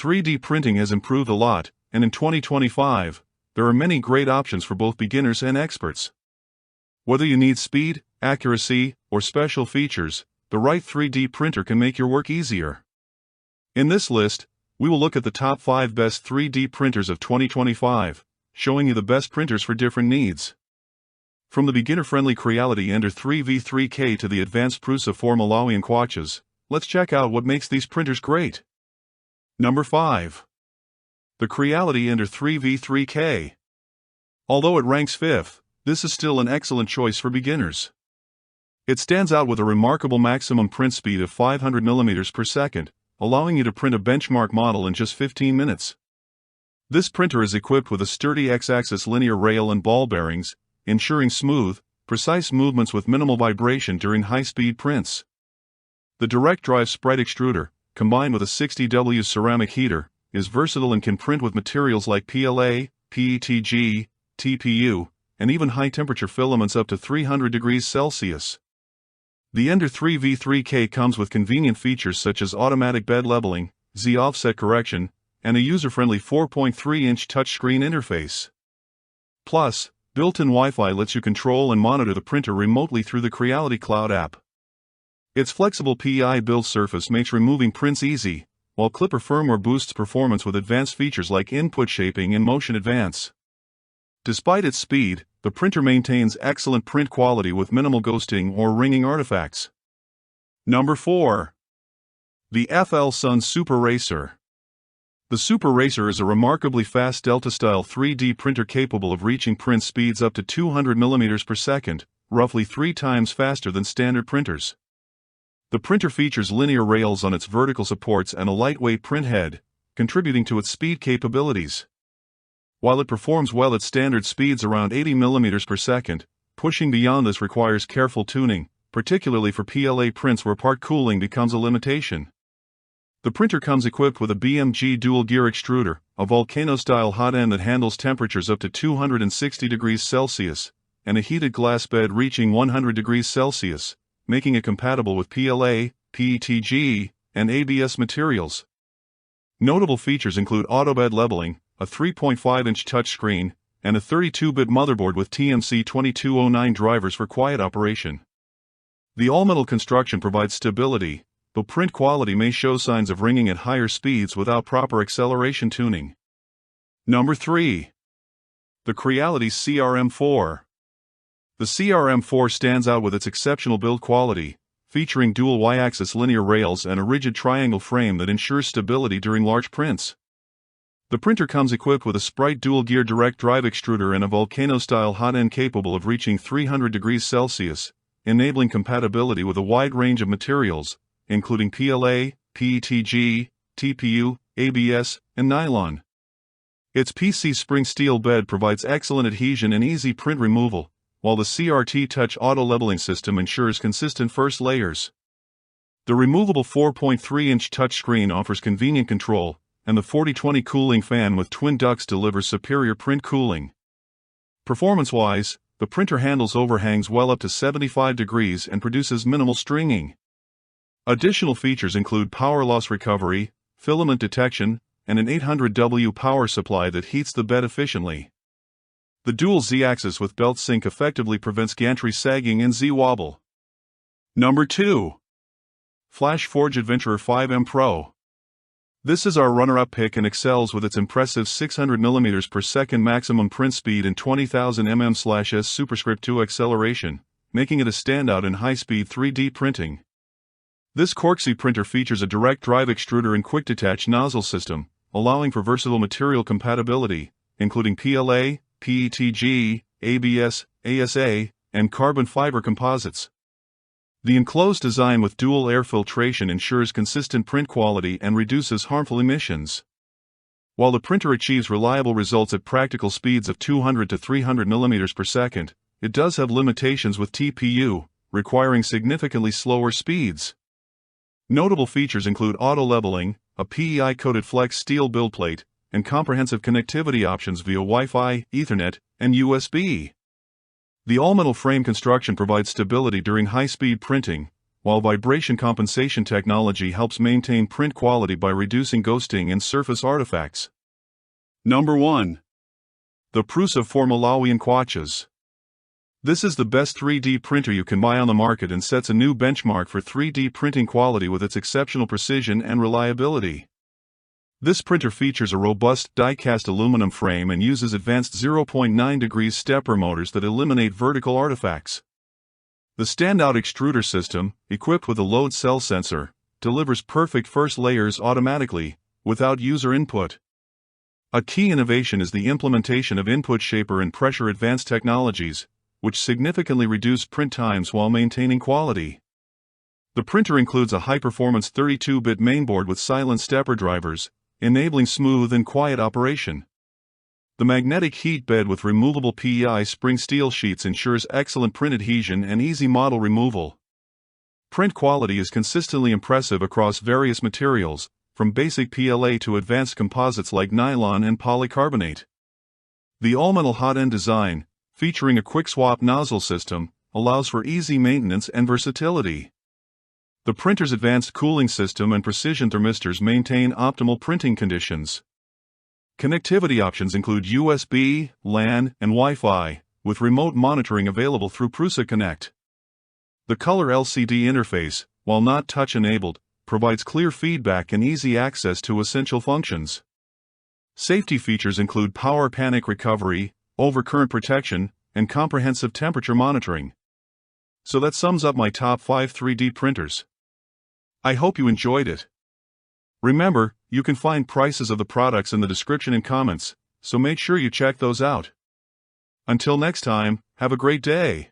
3D printing has improved a lot, and in 2025, there are many great options for both beginners and experts. Whether you need speed, accuracy, or special features, the right 3D printer can make your work easier. In this list, we will look at the top 5 best 3D printers of 2025, showing you the best printers for different needs. From the beginner-friendly Creality Ender 3v3K to the advanced Prusa 4 Malawian Kwachas, let's check out what makes these printers great. Number 5. The Creality Ender 3v3K. Although it ranks 5th, this is still an excellent choice for beginners. It stands out with a remarkable maximum print speed of 500 mm per second, allowing you to print a benchmark model in just 15 minutes. This printer is equipped with a sturdy X-axis linear rail and ball bearings, ensuring smooth, precise movements with minimal vibration during high-speed prints. The direct drive sprite extruder, combined with a 60W ceramic heater, is versatile and can print with materials like PLA, PETG, TPU, and even high-temperature filaments up to 300 degrees Celsius. The Ender 3v3K comes with convenient features such as automatic bed leveling, Z-offset correction, and a user-friendly 4.3-inch touchscreen interface. Plus, built-in Wi-Fi lets you control and monitor the printer remotely through the Creality Cloud app. Its flexible PEI build surface makes removing prints easy, while Clipper firmware boosts performance with advanced features like input shaping and motion advance. Despite its speed, the printer maintains excellent print quality with minimal ghosting or ringing artifacts. Number 4. The FLSUN Super Racer. The Super Racer is a remarkably fast Delta-style 3D printer capable of reaching print speeds up to 200 mm per second, roughly 3 times faster than standard printers. The printer features linear rails on its vertical supports and a lightweight print head, contributing to its speed capabilities. While it performs well at standard speeds around 80 mm per second, pushing beyond this requires careful tuning, particularly for PLA prints where part cooling becomes a limitation. The printer comes equipped with a BMG dual-gear extruder, a volcano-style hot end that handles temperatures up to 260 degrees Celsius, and a heated glass bed reaching 100 degrees Celsius, making it compatible with PLA, PETG, and ABS materials. Notable features include auto bed leveling, a 3.5-inch touchscreen, and a 32-bit motherboard with TMC 2209 drivers for quiet operation. The all-metal construction provides stability, though print quality may show signs of ringing at higher speeds without proper acceleration tuning. Number 3. The Creality CRM4. The CRM4 stands out with its exceptional build quality, featuring dual Y-axis linear rails and a rigid triangle frame that ensures stability during large prints. The printer comes equipped with a Sprite dual-gear direct drive extruder and a volcano-style hot end capable of reaching 300 degrees Celsius, enabling compatibility with a wide range of materials, including PLA, PETG, TPU, ABS, and nylon. Its PC spring steel bed provides excellent adhesion and easy print removal, while the CRT Touch auto leveling system ensures consistent first layers. The removable 4.3-inch touchscreen offers convenient control, and the 4020 cooling fan with twin ducts delivers superior print cooling. Performance-wise, the printer handles overhangs well up to 75 degrees and produces minimal stringing. Additional features include power loss recovery, filament detection, and an 800W power supply that heats the bed efficiently. The dual Z-axis with belt sync effectively prevents gantry sagging and Z-wobble. Number 2. FlashForge Adventurer 5M Pro. This is our runner-up pick and excels with its impressive 600 mm per second maximum print speed and 20,000 mm/s superscript 2 acceleration, making it a standout in high-speed 3D printing. This Corksy printer features a direct drive extruder and quick-detach nozzle system, allowing for versatile material compatibility, including PLA, PETG, ABS, ASA, and carbon fiber composites. The enclosed design with dual air filtration ensures consistent print quality and reduces harmful emissions. While the printer achieves reliable results at practical speeds of 200 to 300 mm per second, it does have limitations with TPU, requiring significantly slower speeds. Notable features include auto leveling, a PEI-coated flex steel build plate, and comprehensive connectivity options via Wi-Fi, Ethernet, and USB. The all-metal frame construction provides stability during high-speed printing, while vibration compensation technology helps maintain print quality by reducing ghosting and surface artifacts. Number 1. The Prusa MK4. This is the best 3D printer you can buy on the market and sets a new benchmark for 3D printing quality with its exceptional precision and reliability. This printer features a robust die-cast aluminum frame and uses advanced 0.9 degrees stepper motors that eliminate vertical artifacts. The standout extruder system, equipped with a load cell sensor, delivers perfect first layers automatically, without user input. A key innovation is the implementation of input shaper and pressure advanced technologies, which significantly reduce print times while maintaining quality. The printer includes a high-performance 32-bit mainboard with silent stepper drivers, enabling smooth and quiet operation. The magnetic heat bed with removable PEI spring steel sheets ensures excellent print adhesion and easy model removal. Print quality is consistently impressive across various materials, from basic PLA to advanced composites like nylon and polycarbonate. The all-metal hot end design, featuring a quick-swap nozzle system, allows for easy maintenance and versatility. The printer's advanced cooling system and precision thermistors maintain optimal printing conditions. Connectivity options include USB, LAN, and Wi-Fi, with remote monitoring available through Prusa Connect. The color LCD interface, while not touch-enabled, provides clear feedback and easy access to essential functions. Safety features include power panic recovery, overcurrent protection, and comprehensive temperature monitoring. So that sums up my top 5 3D printers. I hope you enjoyed it. Remember, you can find prices of the products in the description and comments, so make sure you check those out. Until next time, have a great day.